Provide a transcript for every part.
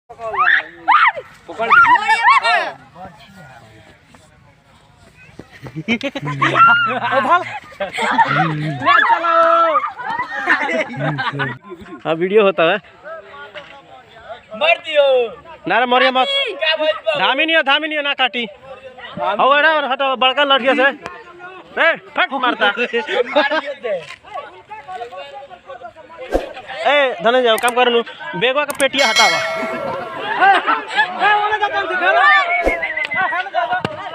पकड़ हाँ वीडियो होता है। मार दियो ना रे मरिया मत। धामी नहीं है ना काटी। हो एड़ा हटो बड़का लड़किया से ए फट मारता। ए धने जाओ काम कर नु बेगवा का पेटिया हटावा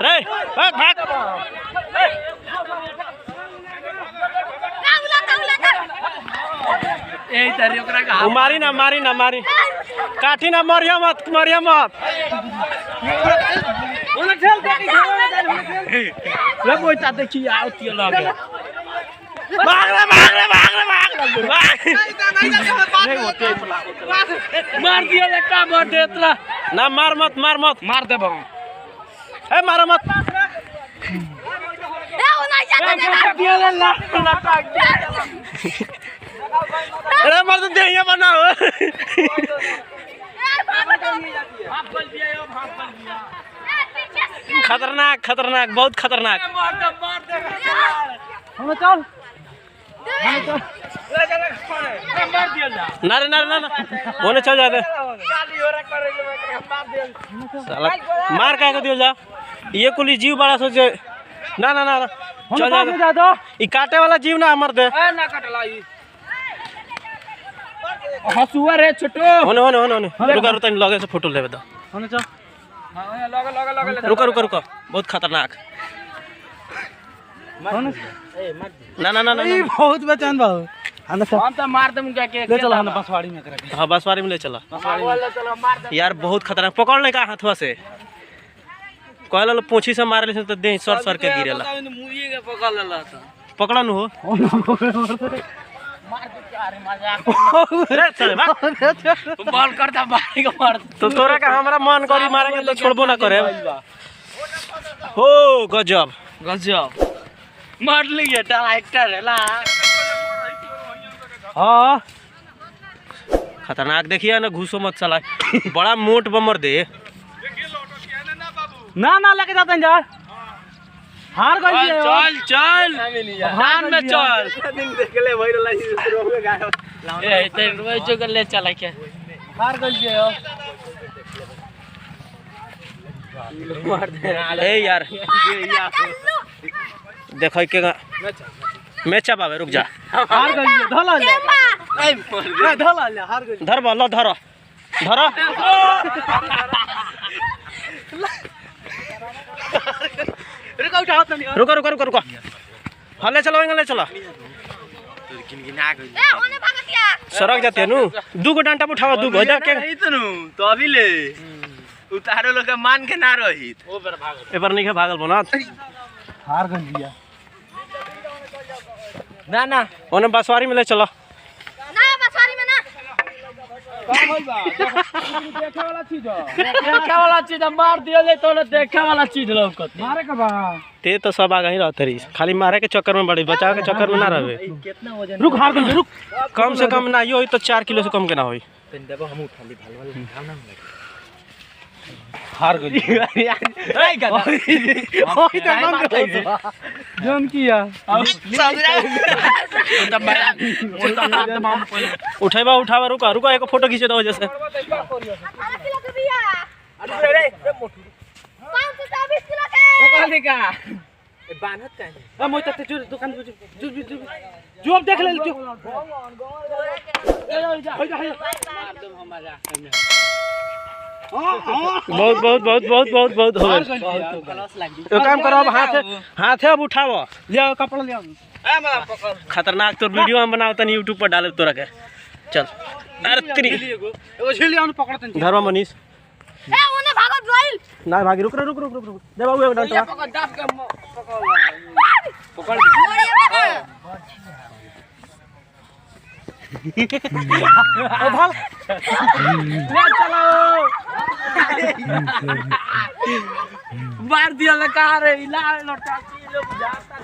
रे भाग भाग ए तरी ओकरा का मारी ना काठी ना मरिया मत ओने ठेल दे रे कोई ता देखी आउती लगे भाग मार दियो लका मार दे तला ना मार मत मार दे बाबू ए मारो मत ए ओ नहीं जाता ना दियो ला अरे मर दे ये बनाओ खतरनाक बहुत खतरनाक। मार दे हम चल ले चल मार दियो जा ना होने चल जाते गाली हो रे करे मार दियो साला मार काहे को दियो जा ये कुली जीव बड़ा सोचे ना चल जा दो ई काटे वाला जीव ना मर दे ए ना कटला ई हसुआ रे छोटो होने रुका तनी लगे से फोटो लेबे दो होने चल हां लगे रुका बहुत खतरनाक ए मार ना ई बहुत बचन बाबू हम तो मार दम क्या के ले चला हम बसवाड़ी में करे हां बसवाड़ी में ले चला चलो मार दे यार बहुत खतरनाक पकड़ ले का हाथवा से कहला लो पोछी से मारले से तो दे सर के गिरेला मुई के पकड़ लेला था पकड़ा नु हो मार दे क्या रे मजाक रे चल भाग बॉल करता बारी को मार तो तोरा का हमरा मन करी मारे के तो छोड़बो ना करे हो गजब मार लिए डायरेक्टर है ला हां खतरनाक देखिए ना घुसो मत चला बड़ा मोट बमर दे ना लेके जाते हैं जा हार गई चल धान में चल दिन देख ले वही वाला शुरू में गाय ए ते रोज जो ले चला क्या हार गई हो मार दे ए यार देखो के मैचा बाबे रुक जा हार गई धला ले ए धला ले हार गई धर बल्ला धर रुको हले चलो ले चलो ए ओने भागतिया सड़क जाते नु दू गो डांटा उठावा दू गो के तो अभी ले उतारो लोग मान के ना रही एपर नहीं भागल बना हार गई ना ओने बसवारी में ले चलो ना बसवारी में ना का होई बा देखे वाला चीज मार दियो ले तो देखे वाला चीज लौकत मारे का बा ते तो सब आगे ही रहते रही खाली मारे के चक्कर में बड़ी बचाव के चक्कर में ना रहे कितना वजन रुक हार गई रुक कम से कम ना यो तो 4 किलो से कम के ना होई देबो हम उठा ली भाल भावना हार गई ट्राई कर जम किया उठावा रुका एक फोटो खींचे दो जैसे 18 किलो के बिया अरे रे मोटू 524 किलो के पकड़ ली का बानत का है मोय तक जो दुकान जो अब देख ले जो बहुत हो गए काम करो अब हाथ अब उठाओ ले कपड़ा ले खतरनाक तो वीडियो हम बनाओ तनी YouTube पर डाले तोरा के चल अरे तेरी एगो झिल आउन पकड़तन घरवा मनीष ए ओने भागत गइल ना भागी रुक दे बाबू एक डंटा पकड़ दाब के पकड़ ओ भाग ले चलो मार दिया लगा रे ला लौटा लोग जाता